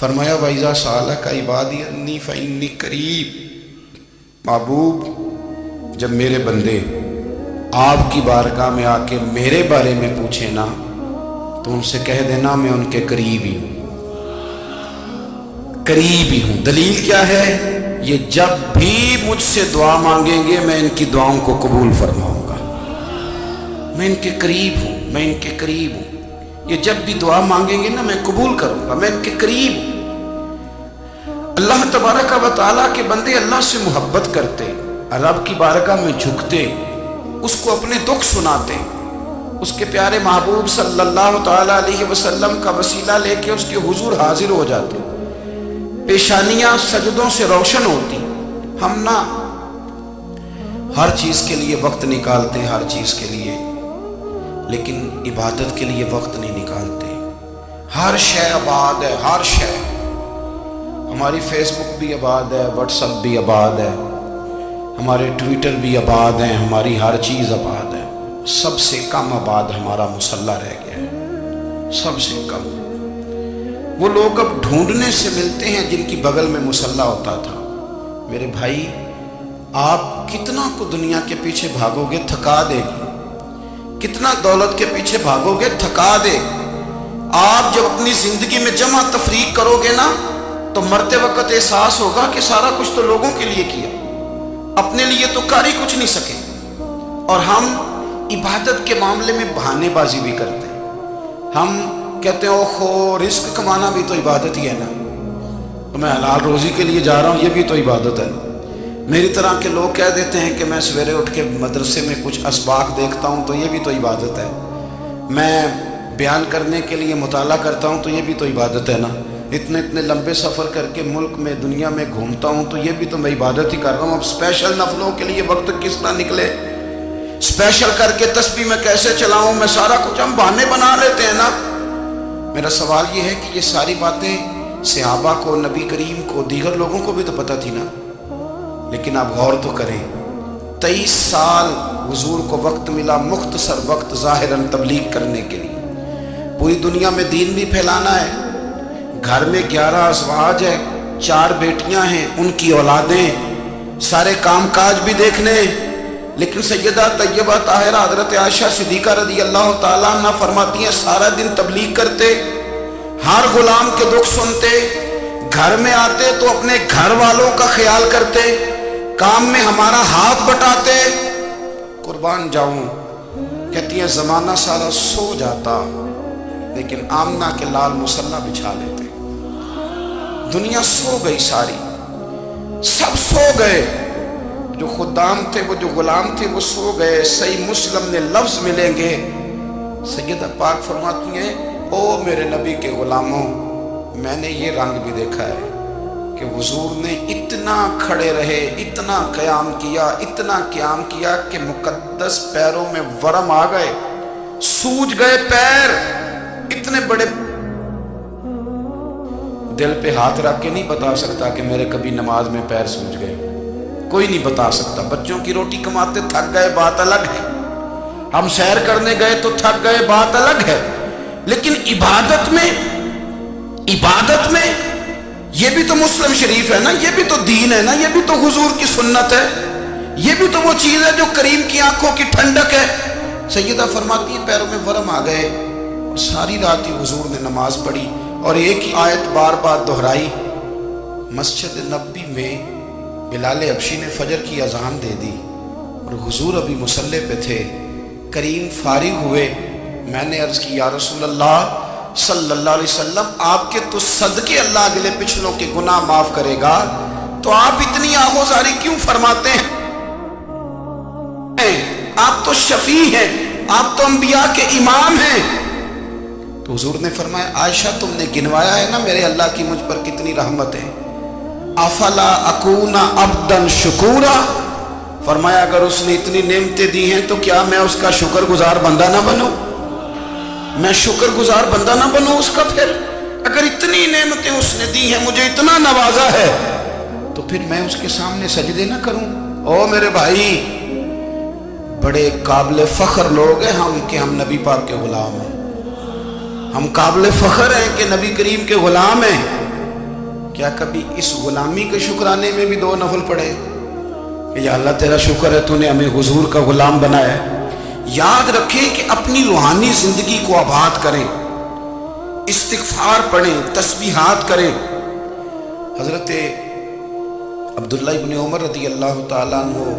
فرمایا وَإِذَا سَأَلَكَ عِبَادِي أَنِّي فَإِنِّي قَرِيبٌ، محبوب جب میرے بندے آپ کی بارگاہ میں آ کے میرے بارے میں پوچھیں نا تو ان سے کہہ دینا میں ان کے قریب ہی ہوں، قریب ہی ہوں۔ دلیل کیا ہے؟ یہ جب بھی مجھ سے دعا مانگیں گے میں ان کی دعاؤں کو قبول فرماؤں گا، میں ان کے قریب ہوں، میں ان کے قریب ہوں۔ یہ جب بھی دعا مانگیں گے نا میں قبول کروں گا، میں ان کے قریب ہوں۔ اللہ تبارک و تعالیٰ کے بندے اللہ سے محبت کرتے، رب کی بارگاہ میں جھکتے، اس کو اپنے دکھ سناتے، اس کے پیارے محبوب صلی اللہ تعالیٰ علیہ وسلم کا وسیلہ لے کے اس کے حضور حاضر ہو جاتے، پیشانیاں سجدوں سے روشن ہوتی۔ ہم نا ہر چیز کے لیے وقت نکالتے ہیں، ہر چیز کے لیے، لیکن عبادت کے لیے وقت نہیں نکالتے۔ ہر شے آباد ہے، ہر شے، ہماری فیس بک بھی آباد ہے، واٹس ایپ بھی آباد ہے، ہمارے ٹویٹر بھی آباد ہیں، ہماری ہر چیز آباد ہے۔ سب سے کم آباد ہمارا مصلی رہ گیا ہے، سب سے کم۔ وہ لوگ اب ڈھونڈنے سے ملتے ہیں جن کی بغل میں مصلی ہوتا تھا۔ میرے بھائی آپ کتنا کو دنیا کے پیچھے بھاگو گے تھکا دے گی، کتنا دولت کے پیچھے بھاگو گے تھکا دے۔ آپ جب اپنی زندگی میں جمع تفریق کرو گے نا تو مرتے وقت احساس ہوگا کہ سارا کچھ تو لوگوں کے لیے کیا، اپنے لیے تو کر ہی کچھ نہیں سکے۔ اور ہم عبادت کے معاملے میں بہانے بازی بھی کرتے ہیں۔ ہم کہتے ہیں اوہو رزق کمانا بھی تو عبادت ہی ہے نا، تو میں حلال روزی کے لیے جا رہا ہوں، یہ بھی تو عبادت ہے۔ میری طرح کے لوگ کہہ دیتے ہیں کہ میں سویرے اٹھ کے مدرسے میں کچھ اسباق دیکھتا ہوں تو یہ بھی تو عبادت ہے، میں بیان کرنے کے لیے مطالعہ کرتا ہوں تو یہ بھی تو عبادت ہے نا، اتنے لمبے سفر کر کے ملک میں دنیا میں گھومتا ہوں تو یہ بھی تو میں عبادت ہی کر رہا ہوں۔ اب اسپیشل نفلوں کے لیے وقت کس طرح نکلے، اسپیشل کر کے تسبیح میں کیسے چلاؤں، میں سارا کچھ ہم بہانے بنا لیتے ہیں نا۔ میرا سوال یہ ہے کہ یہ ساری باتیں صحابہ کو، نبی کریم کو، دیگر لوگوں کو بھی تو پتہ تھی نا، لیکن آپ غور تو کریں 23 سال حضور کو وقت ملا، مختصر وقت ظاہراً تبلیغ کرنے کے لیے، پوری دنیا میں دین بھی پھیلانا ہے۔ گھر میں 11 ازواج ہے، 4 بیٹیاں ہیں، ان کی اولادیں، سارے کام کاج بھی دیکھنے، لیکن سیدہ طیبہ طاہرہ حضرت عائشہ صدیقہ رضی اللہ تعالیٰ عنہ فرماتی ہیں سارا دن تبلیغ کرتے، ہر غلام کے دکھ سنتے، گھر میں آتے تو اپنے گھر والوں کا خیال کرتے، کام میں ہمارا ہاتھ بٹاتے۔ قربان جاؤں، کہتی ہیں زمانہ سارا سو جاتا لیکن آمنہ کے لال مصلی بچھا لیتے۔ دنیا سو گئی، ساری سب سو گئے، جو خدام تھے، وہ جو غلام تھے وہ سو گئے۔ صحیح مسلم میں لفظ ملیں گے، سیدہ پاک فرماتی ہیں او میرے نبی کے غلاموں، میں نے یہ رنگ بھی دیکھا ہے کہ حضور نے اتنا کھڑے رہے، اتنا قیام کیا، اتنا قیام کیا کہ مقدس پیروں میں ورم آ گئے، سوج گئے پیر، اتنے بڑے۔ دل پہ ہاتھ رکھ کے نہیں بتا سکتا کہ میرے کبھی نماز میں پیر سوج گئے، کوئی نہیں بتا سکتا۔ بچوں کی روٹی کماتے تھک گئے بات الگ ہے، ہم سیر کرنے گئے تو تھک گئے بات الگ ہے، لیکن عبادت میں یہ بھی تو مسلم شریف ہے نا، یہ بھی تو دین ہے نا، یہ بھی تو حضور کی سنت ہے، یہ بھی تو وہ چیز ہے جو کریم کی آنکھوں کی ٹھنڈک ہے۔ سیدہ فرماتی ہیں پیروں میں ورم آ گئے، اور ساری رات ہی حضور نے نماز پڑھی اور ایک ہی آیت بار بار دہرائی۔ مسجد نبوی میں بلال حبشی نے فجر کی اذان دے دی اور حضور ابھی مصلی پہ تھے، کریم فارغ ہوئے، میں نے عرض کی یا رسول اللہ صلی اللہ علیہ وسلم آپ کے تو صدقے اللہ اگلے پچھلوں کے گناہ معاف کرے گا، تو آپ اتنی آہوزاری کیوں فرماتے ہیں؟ آپ تو شفیع ہیں، آپ تو انبیاء کے امام ہیں۔ تو حضور نے فرمایا عائشہ تم نے گنوایا ہے نا میرے اللہ کی مجھ پر کتنی رحمت ہے، افلا اکون عبدا شکورا، فرمایا اگر اس نے اتنی نعمتیں دی ہیں تو کیا میں اس کا شکر گزار بندہ نہ بنوں، میں شکر گزار بندہ نہ بنوں اس کا؟ پھر اگر اتنی نعمتیں اس نے دی ہیں، مجھے اتنا نوازا ہے، تو پھر میں اس کے سامنے سجدے نہ کروں؟ او میرے بھائی، بڑے قابل فخر لوگ ہیں ہم کہ ہم نبی پاک کے غلام ہیں، ہم قابل فخر ہیں کہ نبی کریم کے غلام ہیں، کیا کبھی اس غلامی کے شکرانے میں بھی 2 نفل پڑھے کہ یا اللہ تیرا شکر ہے تو نے ہمیں حضور کا غلام بنایا ہے؟ یاد رکھیں کہ اپنی روحانی زندگی کو آباد کریں، استغفار پڑھیں، تسبیحات کریں۔ حضرت عبداللہ ابن عمر رضی اللہ تعالیٰ عنہ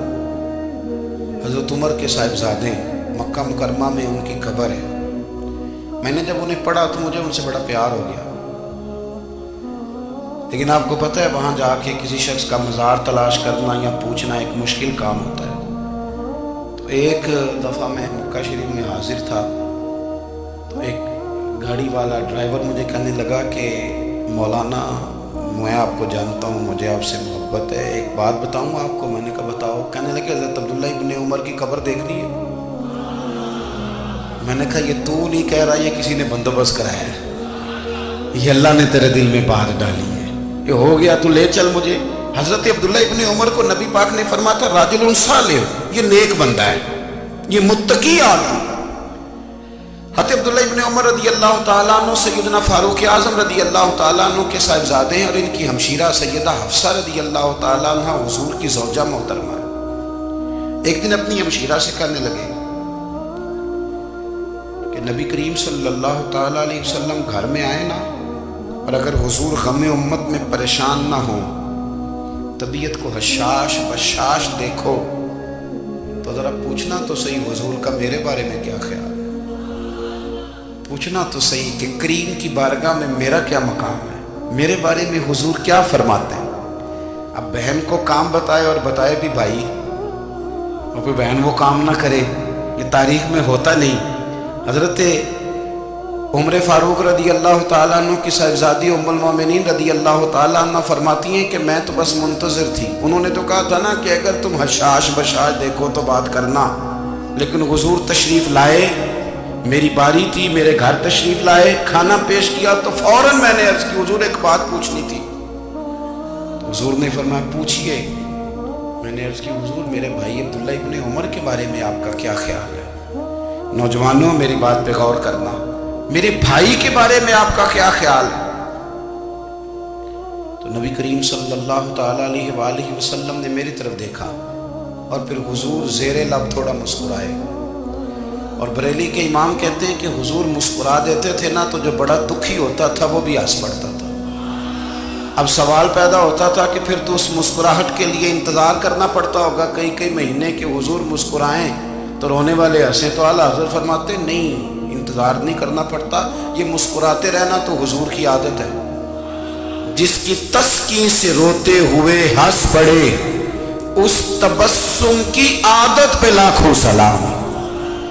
حضرت عمر کے صاحبزادے، مکہ مکرمہ میں ان کی قبر ہے۔ میں نے جب انہیں پڑھا تو مجھے ان سے بڑا پیار ہو گیا، لیکن آپ کو پتہ ہے وہاں جا کے کسی شخص کا مزار تلاش کرنا یا پوچھنا ایک مشکل کام ہوتا ہے۔ تو ایک دفعہ میں مکہ شریف میں حاضر تھا، تو ایک گاڑی والا ڈرائیور مجھے کہنے لگا کہ مولانا میں آپ کو جانتا ہوں، مجھے آپ سے محبت ہے، ایک بات بتاؤں آپ کو۔ میں نے کہا بتاؤ۔ کہنے لگے حضرت عبداللہ ابن عمر کی قبر دیکھنی ہے۔ میں نے کہا یہ تو نہیں کہہ رہا، یہ کسی نے بندوبست کرایا ہے، یہ اللہ نے تیرے دل میں بات ڈالی ہے، یہ ہو گیا، تو لے چل مجھے۔ حضرت عبداللہ ابن عمر کو نبی پاک نے فرمایا تھا راجل صالح، یہ نیک بندہ ہے، یہ متقی آدمی۔ حضرت عبداللہ ابن عمر رضی اللہ تعالیٰ عنہ سیدنا فاروق اعظم رضی اللہ تعالیٰ عنہ کے صاحبزادے ہیں، اور ان کی ہمشیرہ سیدہ حفصہ رضی اللہ تعالیٰ عنہ حضور کی زوجہ محترمہ ہے۔ ایک دن اپنی ہمشیرہ سے کہنے لگے کہ نبی کریم صلی اللہ تعالیٰ علیہ وسلم گھر میں آئے نا، اور اگر حضور غم امت میں پریشان نہ ہوں، طبیعت کو حشاش بشاش دیکھو، تو ذرا پوچھنا تو صحیح حضور کا میرے بارے میں کیا خیال ہے، پوچھنا تو صحیح کہ کریم کی بارگاہ میں میرا کیا مقام ہے، میرے بارے میں حضور کیا فرماتے ہیں۔ اب بہن کو کام بتائے، اور بتائے بھی بھائی، اور کوئی بہن وہ کام نہ کرے، یہ تاریخ میں ہوتا نہیں۔ حضرت عمر فاروق رضی اللہ تعالیٰ عنہ کی صاحبزادی ام المومنین رضی اللہ تعالیٰ عنہ فرماتی ہیں کہ میں تو بس منتظر تھی۔ انہوں نے تو کہا تھا نا کہ اگر تم حشاش بشاش دیکھو تو بات کرنا، لیکن حضور تشریف لائے، میری باری تھی، میرے گھر تشریف لائے، کھانا پیش کیا تو فوراً میں نے عرض کی حضور ایک بات پوچھنی تھی۔ تو حضور نے فرمایا پوچھئے۔ میں نے عرض کی حضور میرے بھائی عبداللہ ابن عمر کے بارے میں آپ کا کیا خیال ہے؟ نوجوانوں میری بات پہ غور کرنا، میرے بھائی کے بارے میں آپ کا کیا خیال ہے؟ تو نبی کریم صلی اللہ تعالیٰ علیہ وآلہ وسلم نے میری طرف دیکھا، اور پھر حضور زیر لب تھوڑا مسکرائے۔ اور بریلی کے امام کہتے ہیں کہ حضور مسکرا دیتے تھے نا تو جو بڑا دکھی ہوتا تھا وہ بھی ہنس پڑتا تھا۔ اب سوال پیدا ہوتا تھا کہ پھر تو اس مسکراہٹ کے لیے انتظار کرنا پڑتا ہوگا کئی مہینے کہ حضور مسکرائیں تو رونے والے ہنسیں، تو اعلیٰ حضرت فرماتے نہیں، انتظار نہیں کرنا پڑتا، یہ مسکراتے رہنا تو حضور کی عادت ہے۔ جس کی تسکین سے روتے ہوئے ہنس پڑے، اس تبسم کی عادت پہ لاکھوں سلام۔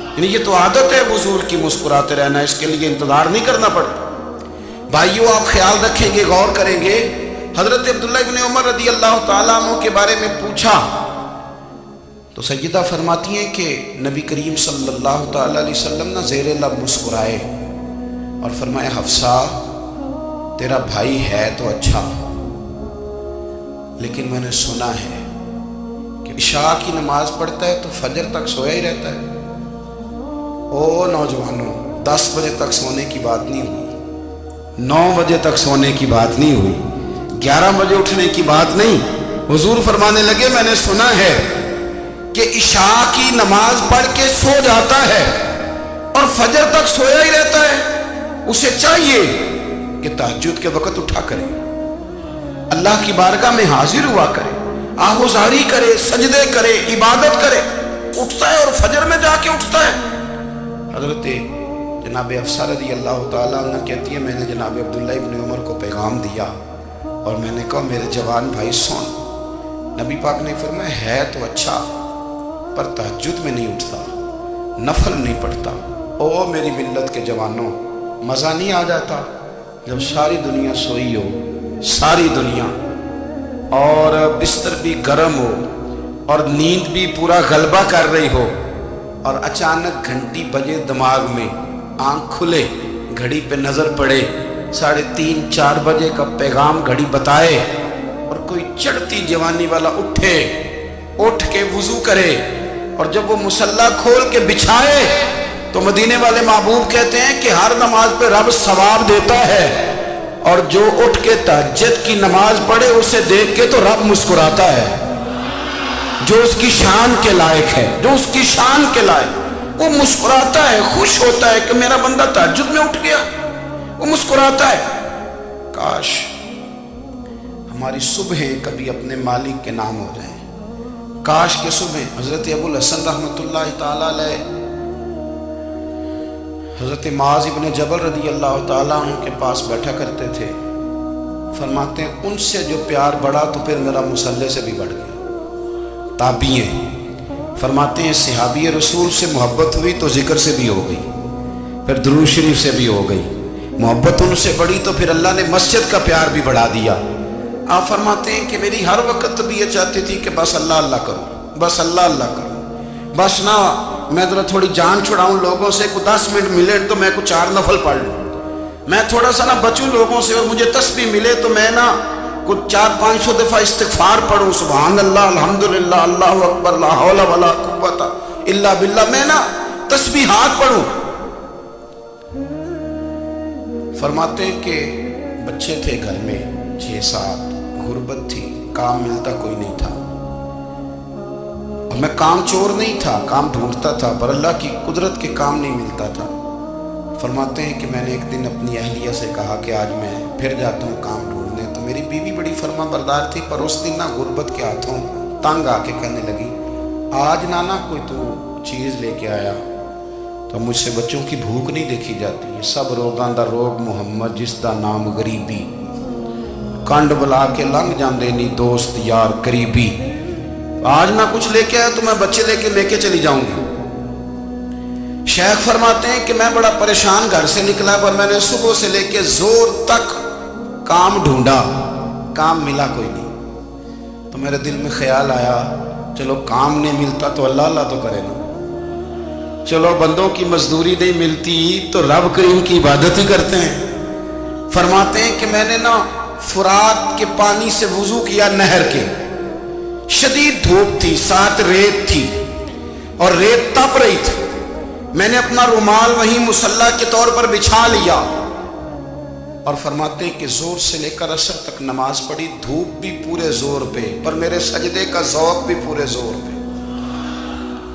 یعنی یہ تو عادت ہے حضور کی مسکراتے رہنا، اس کے لیے انتظار نہیں کرنا پڑتا۔ بھائیو آپ خیال رکھیں گے، غور کریں گے۔ حضرت عبداللہ ابن عمر رضی اللہ تعالیٰ عنہ کے بارے میں پوچھا تو سیدہ فرماتی ہیں کہ نبی کریم صلی اللہ تعالیٰ علیہ وسلم نہ زیر لب مسکرائے اور فرمایا حفصہ تیرا بھائی ہے تو اچھا، لیکن میں نے سنا ہے کہ عشاء کی نماز پڑھتا ہے تو فجر تک سویا ہی رہتا ہے۔ او نوجوانوں، 10 بجے تک سونے کی بات نہیں ہوئی، 9 بجے تک سونے کی بات نہیں ہوئی، 11 بجے اٹھنے کی بات نہیں۔ حضور فرمانے لگے میں نے سنا ہے کہ عشاء کی نماز پڑھ کے سو جاتا ہے اور فجر تک سویا ہی رہتا ہے، اسے چاہیے کہ تہجد کے وقت اٹھا کرے، اللہ کی بارگاہ میں حاضر ہوا کرے، آہوزاری کرے، سجدے کرے، عبادت کرے، اٹھتا ہے اور فجر میں جا کے اٹھتا ہے۔ حضرت جناب حفصہ رضی اللہ تعالیٰ عنہ کہتی ہے میں نے جناب عبداللہ ابن عمر کو پیغام دیا اور میں نے کہا میرے جوان بھائی سن، نبی پاک نے فرمایا ہے تو اچھا پر تہجد میں نہیں اٹھتا، نفل نہیں پڑھتا۔ او میری ملت کے جوانوں، مزہ نہیں آ جاتا جب ساری دنیا سوئی ہو، ساری دنیا، اور بستر بھی گرم ہو اور نیند بھی پورا غلبہ کر رہی ہو، اور اچانک گھنٹی بجے دماغ میں، آنکھ کھلے، گھڑی پہ نظر پڑے، 3:30 4 بجے کا پیغام گھڑی بتائے، اور کوئی چڑھتی جوانی والا اٹھ کے وضو کرے، اور جب وہ مصلی کھول کے بچھائے تو مدینے والے محبوب کہتے ہیں کہ ہر نماز پہ رب ثواب دیتا ہے، اور جو اٹھ کے تہجد کی نماز پڑھے اسے دیکھ کے تو رب مسکراتا ہے، جو اس کی شان کے لائق ہے، جو اس کی شان کے لائق، وہ مسکراتا ہے، خوش ہوتا ہے کہ میرا بندہ تہجد میں اٹھ گیا، وہ مسکراتا ہے۔ کاش ہماری صبحیں کبھی اپنے مالک کے نام ہو جائیں، کاش کے صبح حضرت ابو الحسن رحمۃ اللہ تعالیٰ علیہ حضرت معاذ ابن جبل رضی اللہ تعالیٰ عنہ کے پاس بیٹھا کرتے تھے، فرماتے ہیں ان سے جو پیار بڑھا تو پھر میرا مصلی سے بھی بڑھ گیا۔ تابعی ہیں، فرماتے ہیں صحابی رسول سے محبت ہوئی تو ذکر سے بھی ہو گئی، پھر درود شریف سے بھی ہو گئی، محبت ان سے بڑھی تو پھر اللہ نے مسجد کا پیار بھی بڑھا دیا۔ آپ فرماتے ہیں کہ میری ہر وقت طبیعت چاہتی تھی کہ بس اللہ اللہ کروں، بس اللہ اللہ کروں، بس نہ میں ذرا تھوڑی جان چھڑاؤں لوگوں سے، کوئی 10 منٹ ملے تو میں کوئی 4 نفل پڑھ لوں، میں تھوڑا سا نہ بچوں لوگوں سے، اور مجھے تسبیح ملے تو میں نہ کچھ 400-500 دفعہ استغفار پڑھوں، سبحان اللہ، الحمدللہ، اللہ اکبر، لا حول ولا قوت الا باللہ، میں نہ تسبیحات پڑھوں۔ فرماتے ہیں کہ بچے تھے گھر میں 6-7، غربت تھی، کام ملتا کوئی نہیں تھا، اور میں کام چور نہیں تھا، کام ڈھونڈتا تھا، پر اللہ کی قدرت کے کام نہیں ملتا تھا۔ فرماتے ہیں کہ میں نے ایک دن اپنی اہلیہ سے کہا کہ آج میں پھر جاتا ہوں کام ڈھونڈنے، تو میری بیوی بڑی فرما بردار تھی، پر اس دن نہ غربت کے ہاتھوں تنگ آ کے کہنے لگی آج نانا کوئی تو چیز لے کے آیا، تو مجھ سے بچوں کی بھوک نہیں دیکھی جاتی، یہ سب روگاں دا روگ محمد جس دا نام غریبی، کنڈ بلا کے لنگ جاندے نہیں دوست یار قریبی، آج نہ کچھ لے کے آیا تو میں بچے لے کے چلی جاؤں گی۔ شیخ فرماتے ہیں کہ میں بڑا پریشان گھر سے نکلا، پر میں نے صبح سے لے کے زور تک کام ڈھونڈا، کام ملا کوئی نہیں، تو میرے دل میں خیال آیا چلو کام نہیں ملتا تو اللہ اللہ تو کرے نا، چلو بندوں کی مزدوری نہیں ملتی تو رب کریم کی عبادت ہی کرتے ہیں۔ فرماتے ہیں کہ میں نے نا فرات کے پانی سے وضو کیا، نہر کے، شدید دھوپ تھی، ساتھ ریت تھی اور ریت تپ رہی تھی، میں نے اپنا رومال وہیں مصلی کے طور پر بچھا لیا، اور فرماتے ہیں کہ زور سے لے کر عصر تک نماز پڑھی، دھوپ بھی پورے زور پہ، پر میرے سجدے کا ذوق بھی پورے زور پہ۔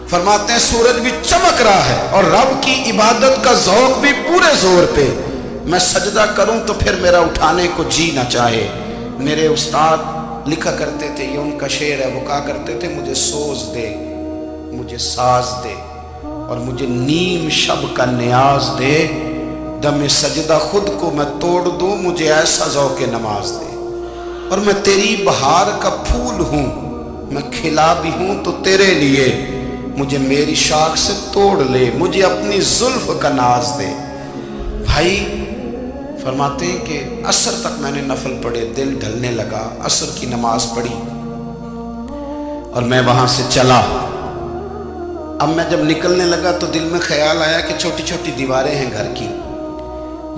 فرماتے ہیں سورج بھی چمک رہا ہے اور رب کی عبادت کا ذوق بھی پورے زور پہ، میں سجدہ کروں تو پھر میرا اٹھانے کو جی نہ چاہے۔ میرے استاد لکھا کرتے تھے، یہ ان کا شعر ہے، وہ کہا کرتے تھے مجھے سوز دے، مجھے ساز دے، اور مجھے نیم شب کا نیاز دے، دم سجدہ خود کو میں توڑ دوں، مجھے ایسا ذوق نماز دے، اور میں تیری بہار کا پھول ہوں، میں کھلا بھی ہوں تو تیرے لیے، مجھے میری شاخ سے توڑ لے، مجھے اپنی زلف کا ناز دے۔ بھائی فرماتے ہیں کہ عصر تک میں نے نفل پڑھے، دل ڈھلنے لگا، عصر کی نماز پڑھی اور میں وہاں سے چلا۔ اب میں جب نکلنے لگا تو دل میں خیال آیا کہ چھوٹی چھوٹی دیواریں ہیں گھر کی،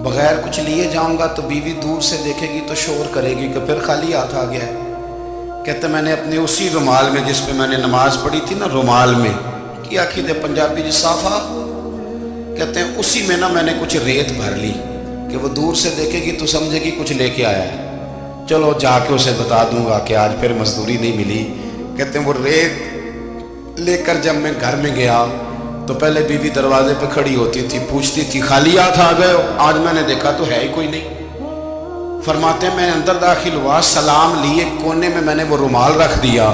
بغیر کچھ لیے جاؤں گا تو بیوی دور سے دیکھے گی تو شور کرے گی کہ پھر خالی ہاتھ آ گیا ہے۔ کہتے میں نے اپنے اسی رومال میں جس پہ میں نے نماز پڑھی تھی نا، رومال میں کیا دے پنجابی جی صافہ، کہتے ہیں اسی میں نا میں نے کچھ ریت بھر لی کہ وہ دور سے دیکھے گی تو سمجھے گی کچھ لے کے آیا ہے، چلو جا کے اسے بتا دوں گا کہ آج پھر مزدوری نہیں ملی۔ کہتے ہیں وہ ریت لے کر جب میں گھر میں گیا تو پہلے بیوی دروازے پہ کھڑی ہوتی تھی، پوچھتی تھی خالی ہاتھ آ گئے ہو؟ آج میں نے دیکھا تو ہے ہی کوئی نہیں۔ فرماتے ہیں میں اندر داخل ہوا، سلام لیے، کونے میں نے وہ رومال رکھ دیا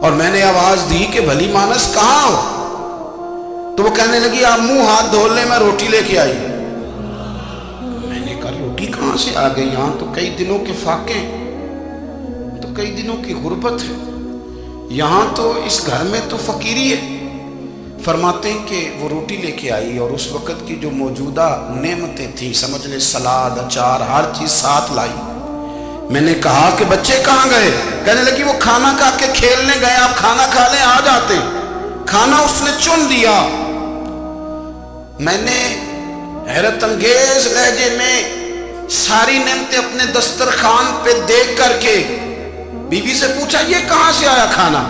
اور میں نے آواز دی کہ بھلی مانس کہاں ہو؟ تو وہ کہنے لگی آپ منہ ہاتھ دھو لیں، میں روٹی لے کے آئی۔ میں نے کہا روٹی کہاں سے آ گئی؟ یہاں تو کئی دنوں کے فاقے، تو کئی دنوں کی غربت ہے، یہاں تو اس گھر میں تو فقیری ہے۔ فرماتے ہیں کہ وہ روٹی لے کے آئی اور اس وقت کی جو موجودہ نعمتیں تھیں، سمجھ لیں سلاد، اچار، ہر چیز ساتھ لائی۔ میں نے کہا کہ بچے کہاں گئے؟ کہنے لگی وہ کھانا کھا کے کھیلنے گئے، آپ کھانا کھا لیں آ جاتے۔ کھانا اس نے چن دیا۔ میں نے حیرت انگیز لہجے میں ساری نعمتیں اپنے دسترخوان پہ دیکھ کر کے بیوی سے پوچھا یہ کہاں سے آیا کھانا؟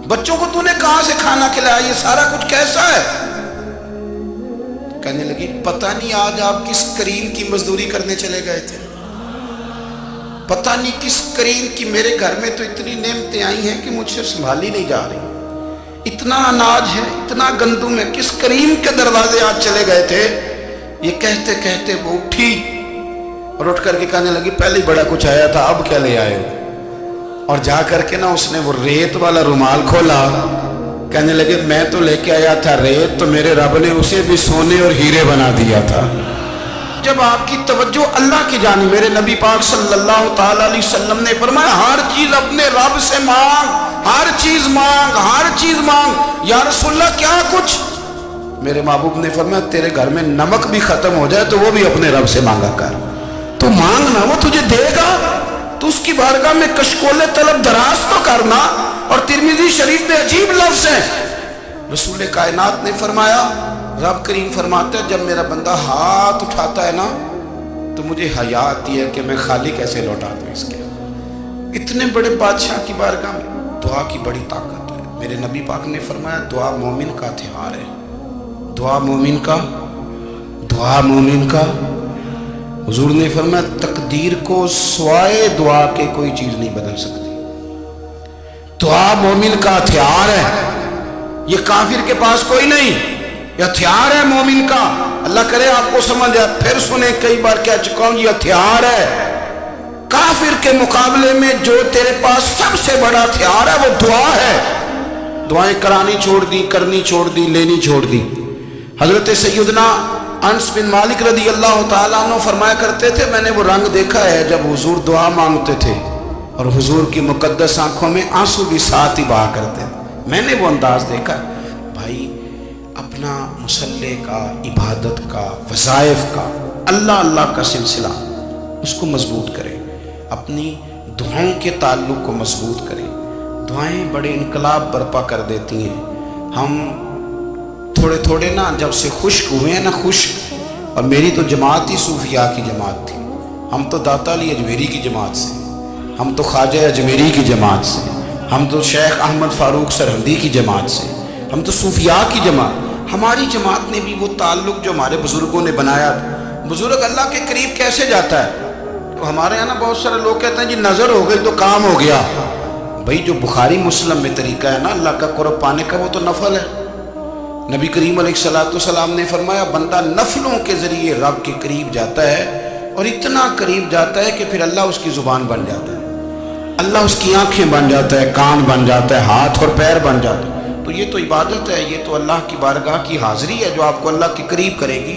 بچوں کو تو نے کہاں سے کھانا کھلایا؟ یہ سارا کچھ کیسا ہے؟ کہنے لگی پتہ نہیں آج آپ کس کریم کی مزدوری کرنے چلے گئے تھے، پتہ نہیں کس کریم کی، میرے گھر میں تو اتنی نعمتیں آئی ہیں کہ مجھ سے سنبھالی نہیں جا رہی، اتنا اناج ہے، اتنا گندم ہے، کس کریم کے دروازے آج چلے گئے تھے۔ یہ کہتے کہتے وہ اٹھی اور اٹھ کر کے کہنے لگی پہلے بڑا کچھ آیا تھا، اب کیا لے آئے ہو؟ اور جا کر کے نا اس نے وہ ریت والا رومال کھولا، کہنے لگے میں تو لے کے آیا تھا ریت، تو میرے رب نے اسے بھی سونے اور ہیرے بنا دیا تھا۔ جب آپ کی توجہ اللہ کی جانب، میرے نبی پاک صلی اللہ تعالیٰ علیہ وسلم نے فرمایا ہر چیز اپنے رب سے مانگ، ہر چیز مانگ، ہر چیز مانگ۔ یا رسول اللہ کیا کچھ؟ میرے محبوب نے فرمایا تیرے گھر میں نمک بھی ختم ہو جائے تو وہ بھی اپنے رب سے مانگا کر، تو مانگنا وہ تجھے دے گا، تو اس کی بارگاہ میں کشکول طلب دراز تو کرنا۔ اور ترمذی شریف میں عجیب لفظ ہے، رسول کائنات نے فرمایا، رب کریم فرماتا ہے جب میرا بندہ ہاتھ اٹھاتا ہے نا تو مجھے حیا آتی ہے کہ میں خالی کیسے لوٹا دوں اس کے۔ اتنے بڑے بادشاہ کی بارگاہ میں دعا کی بڑی طاقت ہے۔ میرے نبی پاک نے فرمایا دعا مومن کا ہتھیار ہے، دعا مومن کا، دعا مومن کا۔ حضور نے فرمایا تقدیر کو سوائے دعا کے کوئی چیز نہیں بدل سکتی، دعا مومن کا ہتھیار ہے، یہ کافر کے پاس کوئی نہیں، یہ ہتھیار ہے مومن کا۔ اللہ کرے آپ کو سمجھ آئے، پھر سنیں، کئی بار کہہ چکا ہوں یہ ہتھیار ہے۔ کافر کے مقابلے میں جو تیرے پاس سب سے بڑا ہتھیار ہے وہ دعا ہے۔ دعائیں کرانی چھوڑ دی، کرنی چھوڑ دی، لینی چھوڑ دی۔ حضرت سیدنا انس بن مالک رضی اللہ تعالیٰ عنہ فرمایا کرتے تھے میں نے وہ رنگ دیکھا ہے جب حضور دعا مانگتے تھے اور حضور کی مقدس آنکھوں میں آنسو بھی ساتھ ہی بہا کرتے تھے، میں نے وہ انداز دیکھا۔ بھائی اپنا مصلی کا، عبادت کا، وظائف کا، اللہ اللہ کا سلسلہ اس کو مضبوط کریں، اپنی دعاؤں کے تعلق کو مضبوط کریں۔ دعائیں بڑے انقلاب برپا کر دیتی ہیں۔ ہم تھوڑے تھوڑے نا جب سے خشک ہوئے ہیں نا، خشک، اور میری تو جماعت ہی صوفیاء کی جماعت تھی، ہم تو داتا علی اجمیری کی جماعت سے، ہم تو خواجہ اجمیری کی جماعت سے، ہم تو شیخ احمد فاروق سرہندی کی جماعت سے، ہم تو صوفیاء کی جماعت۔ ہماری جماعت نے بھی وہ تعلق جو ہمارے بزرگوں نے بنایا تھا۔ بزرگ اللہ کے قریب کیسے جاتا ہے؟ تو ہمارے یہاں نا بہت سارے لوگ کہتے ہیں جی نظر ہو گئی تو کام ہو گیا۔ بھائی جو بخاری مسلم میں طریقہ ہے نا اللہ کا قرب پانے کا وہ تو نفل ہے۔ نبی کریم علیہ السلام نے فرمایا بندہ نفلوں کے ذریعے رب کے قریب جاتا ہے، اور اتنا قریب جاتا ہے کہ پھر اللہ اس کی زبان بن جاتا ہے، اللہ اس کی آنکھیں بن جاتا ہے، کان بن جاتا ہے، ہاتھ اور پیر بن جاتا ہے۔ تو یہ تو عبادت ہے، یہ تو اللہ کی بارگاہ کی حاضری ہے جو آپ کو اللہ کے قریب کرے گی۔